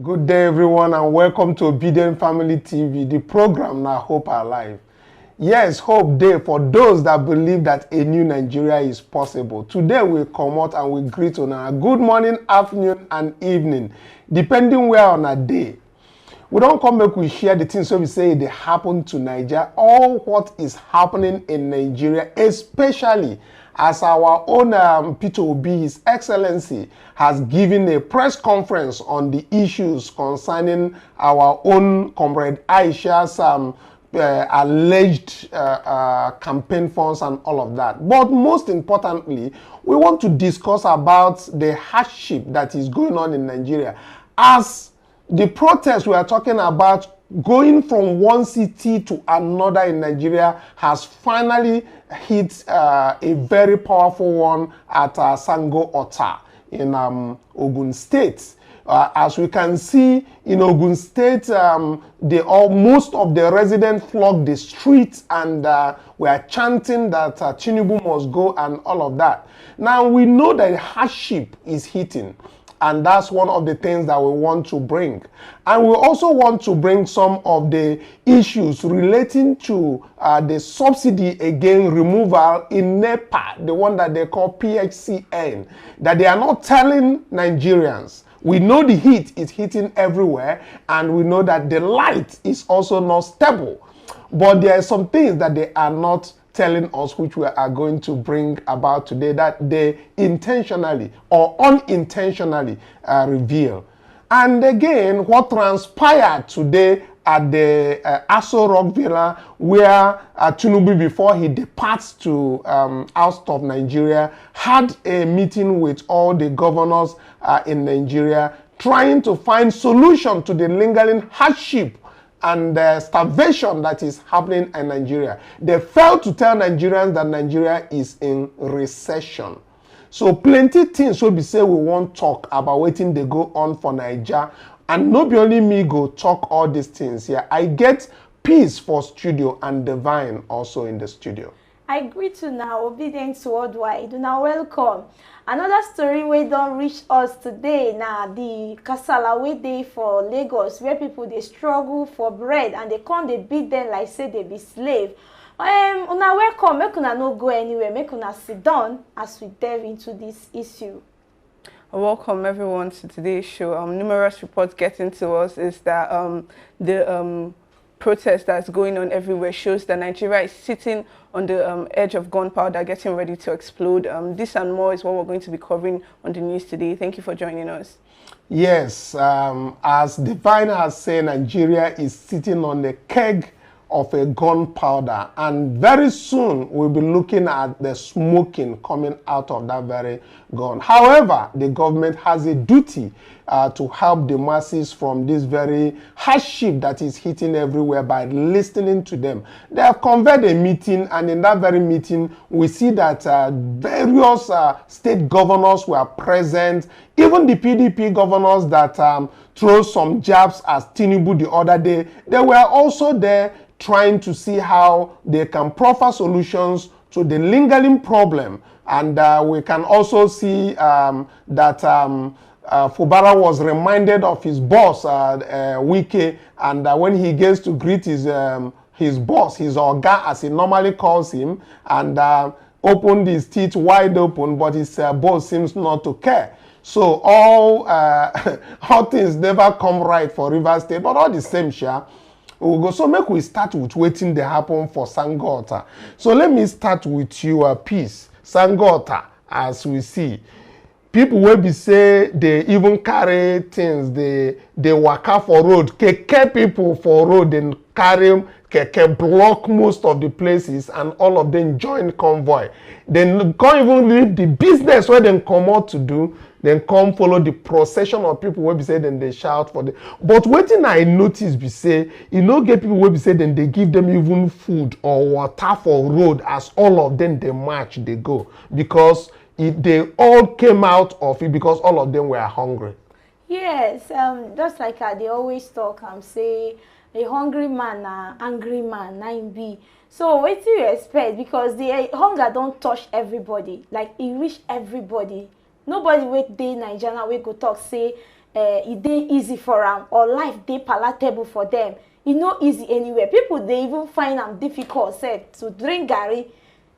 Good day, everyone, and welcome to Obedient Family TV, the program now Hope Alive. Yes, Hope Day for those that believe that a new Nigeria is possible. Today we come out and we greet on a good morning, afternoon, and evening, depending where on a day. We don't come back, we share the things so we say they happen to Nigeria, all what is happening in Nigeria, especially as our own Peter Obi, His Excellency, has given a press conference on the issues concerning our own comrade Aisha's alleged campaign funds and all of that. But most importantly, we want to discuss about the hardship that is going on in Nigeria. As the protest we are talking about going from one city to another in Nigeria has finally hit a very powerful one at Sango Ota in Ogun State. As we can see in Ogun State, most of the residents flocked the streets and were chanting that Tinubu must go and all of that. Now we know that hardship is hitting. And that's one of the things that we want to bring. And we also want to bring some of the issues relating to the subsidy again removal in NEPA, the one that they call PHCN, that they are not telling Nigerians. We know the heat is hitting everywhere, and we know that the light is also not stable. But there are some things that they are not telling us, which we are going to bring about today, that they intentionally or unintentionally reveal. And again, what transpired today at the Aso Rock Villa, where Tinubu, before he departs to out of Nigeria, had a meeting with all the governors in Nigeria, trying to find solution to the lingering hardship and the starvation that is happening in Nigeria. They failed to tell Nigerians that Nigeria is in recession. So plenty things will be say we won't talk about waiting they go on for Nigeria. And not be only me go talk all these things here. I get peace for studio and divine also in the studio. I greet you now, Obedience Worldwide. Now welcome. Another story we don't reach us today. Now the kasala we dey for Lagos, where people they struggle for bread and they come they beat them like say they be slave. Una welcome. Make una no go anywhere. Make una sit down as we delve into this issue. Welcome everyone to today's show. Numerous reports getting to us is that the protest that's going on everywhere shows that Nigeria is sitting on the edge of gunpowder, getting ready to explode. This and more is what we're going to be covering on the news today. Thank you for joining us. Yes, as Divine has said, Nigeria is sitting on the keg of a gunpowder, and very soon we'll be looking at the smoking coming out of that very gun. However, the government has a duty to help the masses from this very hardship that is hitting everywhere by listening to them. They have convened a meeting, and in that very meeting, we see that various state governors were present, even the PDP governors that threw some jabs at Tinubu the other day. They were also there trying to see how they can proffer solutions to the lingering problem. And we can also see that Fubara was reminded of his boss, Wike, and when he gets to greet his boss, his oga, as he normally calls him, and opened his teeth wide open, but his boss seems not to care. So all things never come right for Rivers State, but all the same, sure. We'll go. So make we start with waiting to happen for Sango Ota. So let me start with your piece. Sango Ota, as we see, people will be say they even carry things, they waka for road, keke people for road and carry keke, block most of the places, and all of them join convoy. Then can't even leave the business where they come out to do. Then come follow the procession of people where be say then they shout for them. But waiting I notice be say, you know, get people where be say then they give them even food or water for road as all of them they march, they go. Because they all came out of it because all of them were hungry. Yes, just like they always talk and say, a hungry man, angry man, 9B. So what do you expect? Because the hunger don't touch everybody. Like it reach everybody. Nobody wait day Nigeria we go talk say e dey easy for am or life dey palatable for them. E no easy anywhere. People dey even find am difficult sef to drink garri,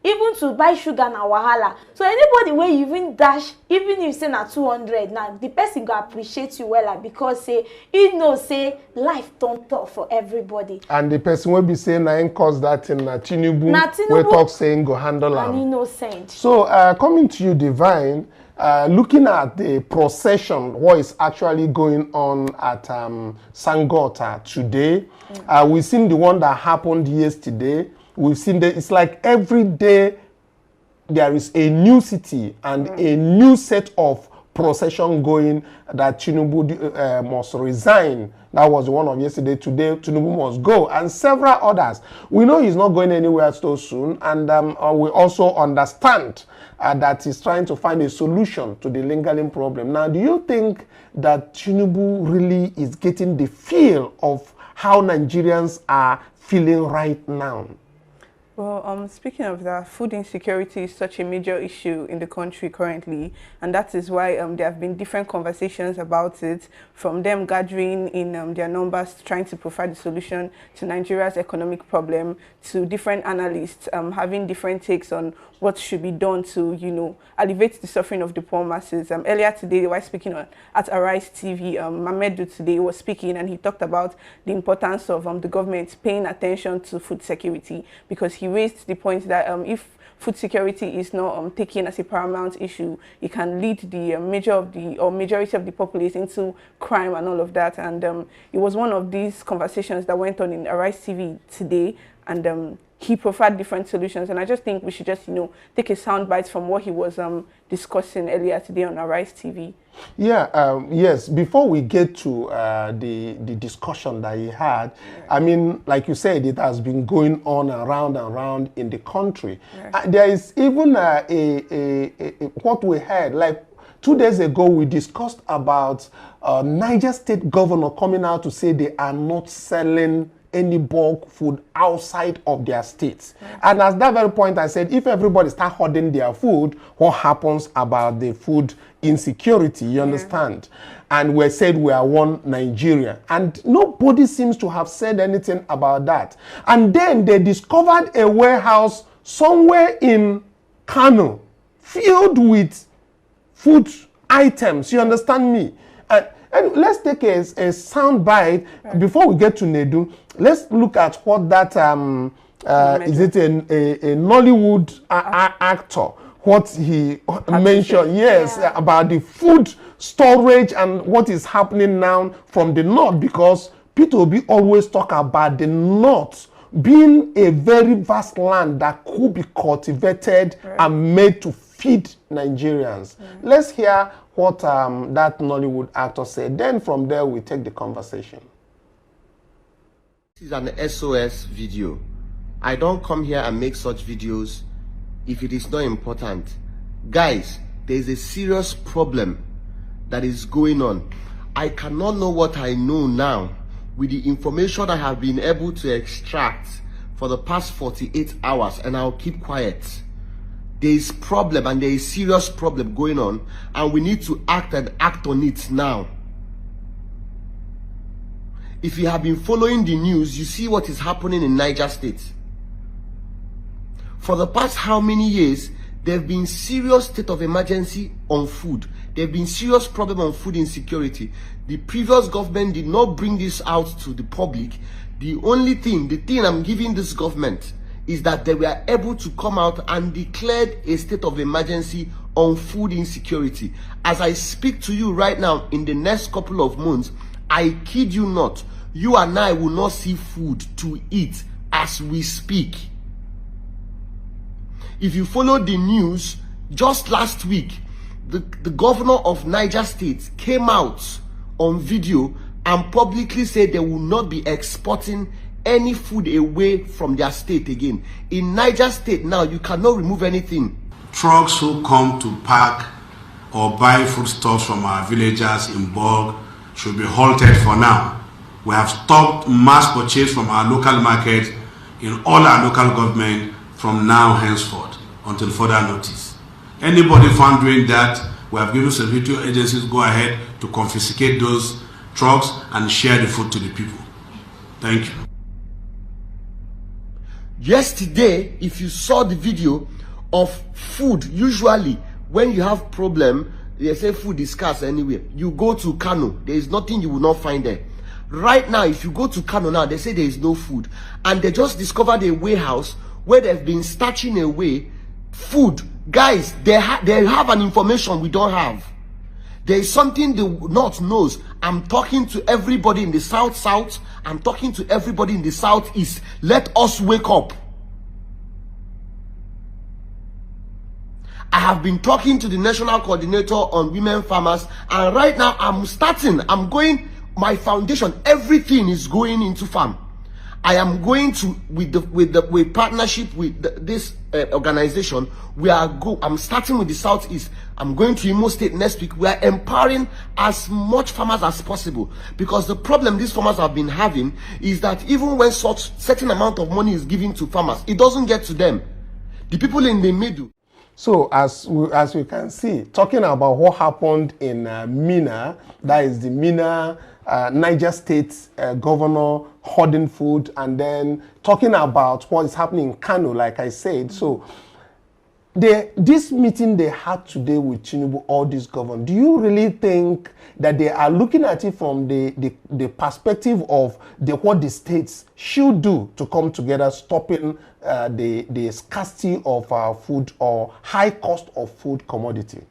even to buy sugar na wahala. So anybody wey you even dash, even if say na 200, now the person go appreciate you wella because say he know say life don tough for everybody. And the person will be saying na him cause that thing na Tinubu wey talk saying go handle am. And innocent. So coming to you, Divine, looking at the procession, what is actually going on at Sango Ota today, we've seen the one that happened yesterday. We've seen that it's like every day there is a new city and a new set of procession going that Tinubu must resign. That was one of yesterday. Today, Tinubu must go, and several others. We know he's not going anywhere so soon, and we also understand that he's trying to find a solution to the lingering problem. Now, do you think that Tinubu really is getting the feel of how Nigerians are feeling right now? Well, speaking of that, food insecurity is such a major issue in the country currently, and that is why there have been different conversations about it, from them gathering in their numbers, trying to provide a solution to Nigeria's economic problem, to different analysts having different takes on what should be done to, you know, alleviate the suffering of the poor masses. Earlier today, they were speaking at Arise TV. Mamedu today was speaking, and he talked about the importance of the government paying attention to food security, because he raised the point that if food security is not taken as a paramount issue, it can lead the majority of the populace into crime and all of that. And it was one of these conversations that went on in Arise TV today, and he provided different solutions. And I just think we should just, you know, take a sound bite from what he was discussing earlier today on Arise TV. Yeah, yes. Before we get to the discussion that he had, I mean, like you said, it has been going on around and around in the country. There is even what we heard, like 2 days ago, we discussed about Niger State governor coming out to say they are not selling any bulk food outside of their states. And at that very point, I said, if everybody start hoarding their food, what happens about the food insecurity? You understand? And we said we are one Nigeria. And nobody seems to have said anything about that. And then they discovered a warehouse somewhere in Kanu filled with food items. You understand me? And let's take a sound bite before we get to Nedu. Let's look at what that is it a Nollywood actor, what he mentioned, about the food storage and what is happening now from the north, because people always talk about the north being a very vast land that could be cultivated and made to feed Nigerians. Let's hear what that Nollywood actor said. Then from there, we take the conversation. This is an SOS video. I don't come here and make such videos if it is not important. Guys, there is a serious problem that is going on. I cannot know what I know now with the information I have been able to extract for the past 48 hours, and I'll keep quiet. There is problem, and there is serious problem going on, and we need to act on it now. If you have been following the news, you see what is happening in Niger State. For the past how many years, there have been serious state of emergency on food. There have been serious problem on food insecurity. The previous government did not bring this out to the public. The thing I'm giving this government is that they were able to come out and declared a state of emergency on food insecurity. As I speak to you right now, in the next couple of months, I kid you not, you and I will not see food to eat as we speak. If you follow the news, just last week, the governor of Niger State came out on video and publicly said they will not be exporting any food away from their state again. In Niger State now, you cannot remove anything. Trucks who come to park or buy foodstuffs from our villagers in bulk should be halted for now. We have stopped mass purchase from our local market in all our local government from now henceforth until further notice. Anybody found doing that We have given security agencies go ahead to confiscate those trucks and share the food to the people. Thank you. Yesterday, if you saw the video of food, usually when you have problem, they say food is scarce anywhere. You go to Kanu, there is nothing you will not find there. Right now, if you go to Kanu now, they say there is no food. And they just discovered a warehouse where they've been stashing away food. Guys, they have an information we don't have. There is something the North knows. I'm talking to everybody in the South. I'm talking to everybody in the Southeast. Let us wake up. I have been talking to the National Coordinator on Women Farmers, and right now I'm going, my foundation, everything is going into farm. I am going to, with partnership with this organization, I'm starting with the Southeast. I'm going to Imo State next week. We are empowering as much farmers as possible, because the problem these farmers have been having is that even when such certain amount of money is given to farmers, it doesn't get to them. The people in the middle. So as we can see, talking about what happened in Mina, that is the Mina, Niger State governor hoarding food, and then talking about what is happening in Kanu, like I said. So this meeting they had today with Tinubu, all these governors, do you really think that they are looking at it from the perspective of what the states should do to come together, stopping the scarcity of food or high cost of food commodity?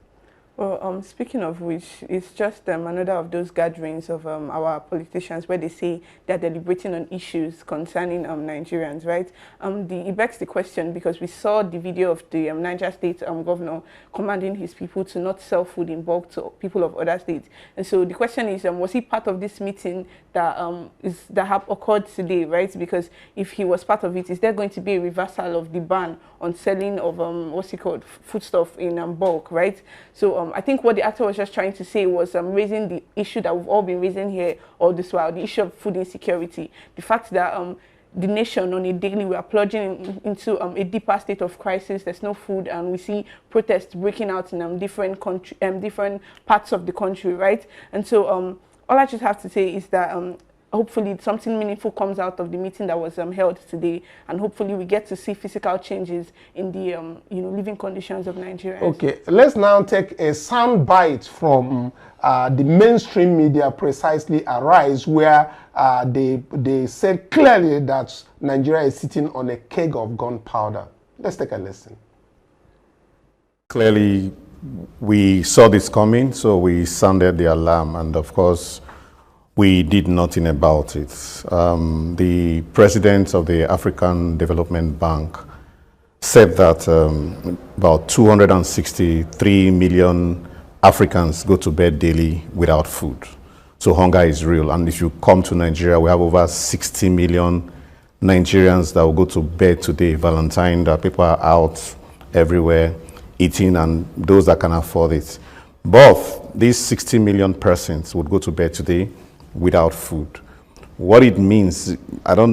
Well, speaking of which, it's just another of those gatherings of our politicians where they say they're deliberating on issues concerning Nigerians, right? It begs the question, because we saw the video of the Niger State governor commanding his people to not sell food in bulk to people of other states. And so the question is, was he part of this meeting that have occurred today, right? Because if he was part of it, is there going to be a reversal of the ban on selling of foodstuff in bulk, right? So I think what the actor was just trying to say was raising the issue that we've all been raising here all this while, the issue of food insecurity. The fact that the nation on a daily, we are plunging into a deeper state of crisis. There's no food, and we see protests breaking out in different parts of the country, right? And so all I just have to say is that hopefully something meaningful comes out of the meeting that was held today, and hopefully we get to see physical changes in the living conditions of Nigerians. Okay, let's now take a sound bite from the mainstream media, precisely Arise, where they said clearly that Nigeria is sitting on a keg of gunpowder. Let's take a listen. Clearly, we saw this coming, so we sounded the alarm, and of course, we did nothing about it. The president of the African Development Bank said that about 263 million Africans go to bed daily without food. So hunger is real. And if you come to Nigeria, we have over 60 million Nigerians that will go to bed today, Valentine, that people are out everywhere eating, and those that can afford it. Both these 60 million persons would go to bed today without food. What it means,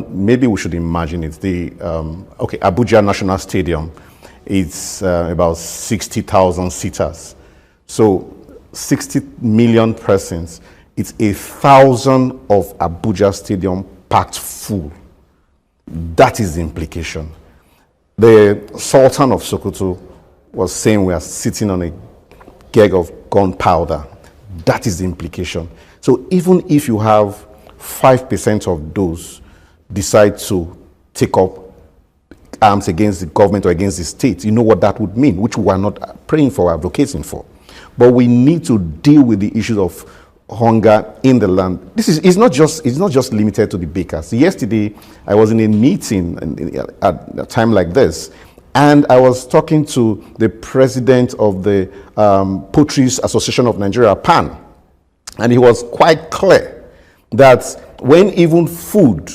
maybe we should imagine it. Abuja National Stadium, it's about 60,000 seaters. So 60 million persons, it's 1,000 of Abuja Stadium packed full. That is the implication. The Sultan of Sokoto was saying we are sitting on a keg of gunpowder. That is the implication. So even if you have 5% of those decide to take up arms against the government or against the state, you know what that would mean, which we are not praying for, advocating for. But we need to deal with the issues of hunger in the land. It's not just limited to the bakers. Yesterday, I was in a meeting at a time like this, and I was talking to the president of the Poultry Association of Nigeria, PAN. And he was quite clear that when even one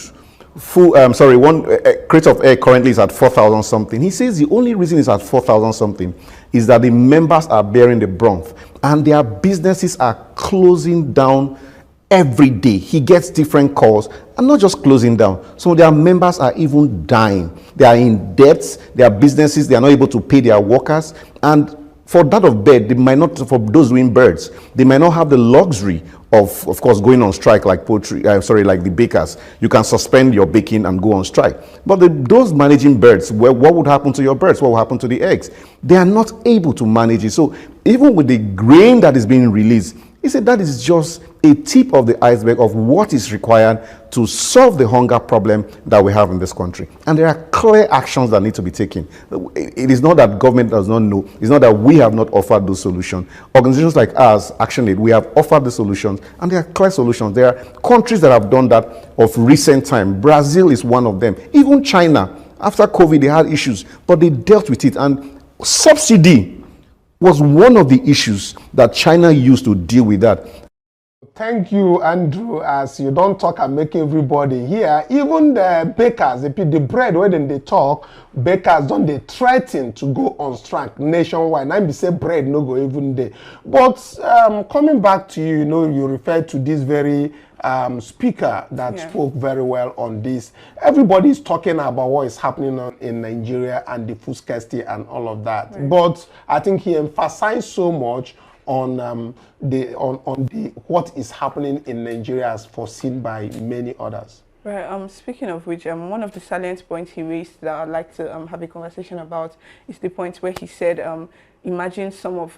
crate of egg currently is at 4,000 something, he says the only reason it's at 4,000 something is that the members are bearing the brunt and their businesses are closing down every day. He gets different calls, and not just closing down. Some of their members are even dying. They are in debt, their businesses, they are not able to pay their workers, and For that of bed, they might not, for those doing birds, they might not have the luxury of course, going on strike like like the bakers. You can suspend your baking and go on strike. But those managing birds, what would happen to your birds? What will happen to the eggs? They are not able to manage it. So even with the grain that is being released, he said that is just a tip of the iceberg of what is required to solve the hunger problem that we have in this country. And there are clear actions that need to be taken. It is not that government does not know. It's not that we have not offered those solutions. Organizations like us, ActionAid, we have offered the solutions, and there are clear solutions. There are countries that have done that of recent time. Brazil is one of them. Even China, after COVID, they had issues, but they dealt with it. And subsidy was one of the issues that China used to deal with that. Thank you, Andrew. As you don't talk and make everybody here, even the bakers, the bread, when they talk, bakers don't they threaten to go on strike nationwide. And be say bread no go even there. But coming back to you, you referred to this very speaker that spoke very well on this. Everybody is talking about what is happening in Nigeria and the food scarcity and all of that. Right. But I think he emphasized so much on what is happening in Nigeria as foreseen by many others. Right. Speaking of which, one of the salient points he raised that I'd like to have a conversation about is the point where he said, imagine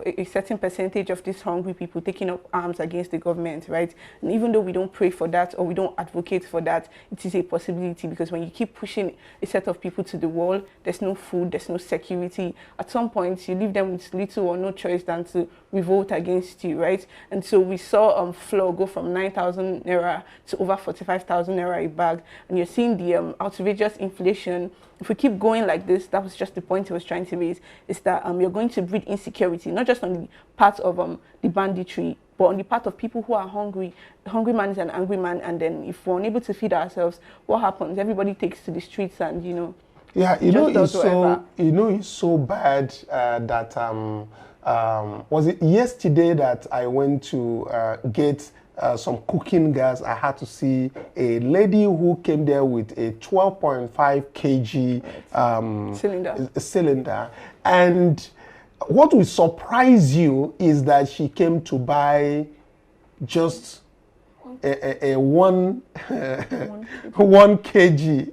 a certain percentage of these hungry people taking up arms against the government, right? And even though we don't pray for that or we don't advocate for that, it is a possibility, because when you keep pushing a set of people to the wall, there's no food, there's no security. At some point, you leave them with little or no choice than to revolt against you, right? And so we saw flour go from 9,000 naira to over 45,000 naira a bag, and you're seeing the outrageous inflation. If we keep going like this, that was just the point he was trying to raise, is that you're going to breed insecurity, not just on the part of the banditry, but on the part of people who are hungry. A hungry man is an angry man, and then if we're unable to feed ourselves, what happens? Everybody takes to the streets and, Yeah, it's so bad that, was it yesterday that I went to get some cooking gas? I had to see a lady who came there with a 12.5 kg cylinder. And what will surprise you is that she came to buy just a 1 kg.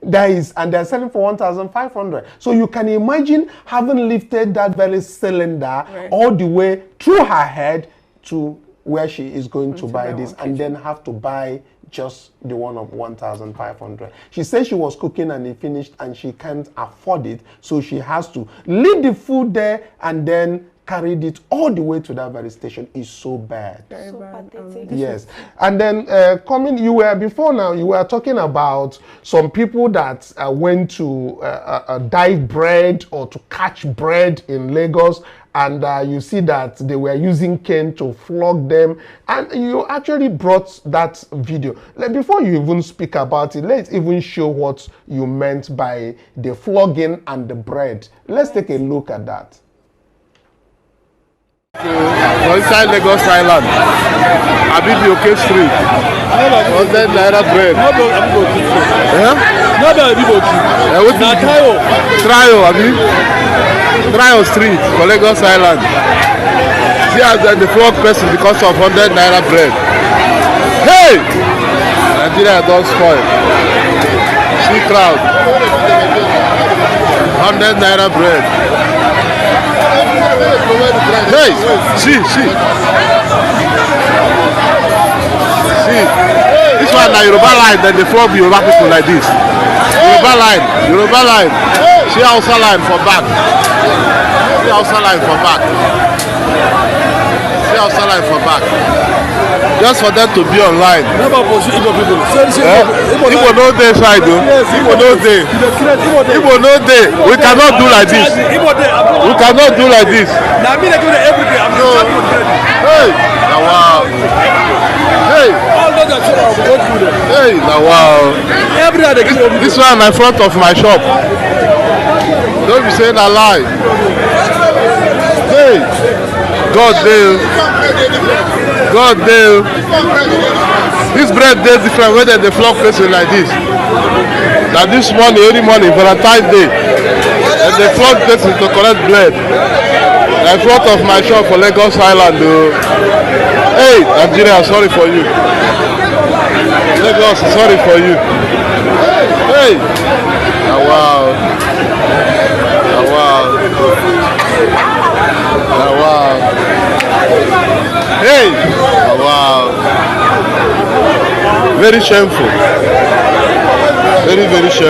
That is, and they're selling for 1,500. So you can imagine having lifted that very cylinder all the way through her head to where she is going to buy this, and then have to buy just the one of 1,500. She said she was cooking and it finished and she can't afford it, so she has to leave the food there and then carried it all the way to that very station. Is so bad. So pathetic. Yes. And then you were talking about some people that went to dive bread or to catch bread in Lagos, and you see that they were using cane to flog them, and you actually brought that video. Before you even speak about it, let's even show what you meant by the flogging and the bread. Let's take a look at that. Inside Lagos Island, IBTC Street, 100 naira bread. Trio Street for Lagos Island. See as the flog person because of 100 naira bread. Hey! Nigeria don't spoil. See crowd. 100 naira bread. Hey! See. This one na Yoruba line, then they flog Yoruba people like this. Yoruba line. See Hausa line for back. See Hausa line for back. Just for them to be online. Igbo no dey side though. Igbo no dey. We cannot do like this. Hey, wow. Hey, wow. This one in front of my shop. Don't be saying a lie. Hey, God damn. This bread is different when they flog person like this. Now this money, early money, Valentine's Day, and they flog person to collect bread. In front of my shop for Lagos Island, though. Hey, Nigeria, sorry for you. Lagos, sorry for you. Hey! Oh, wow. Oh, wow. Oh, wow. Hey! Oh, wow. Very shameful. Very, very shameful.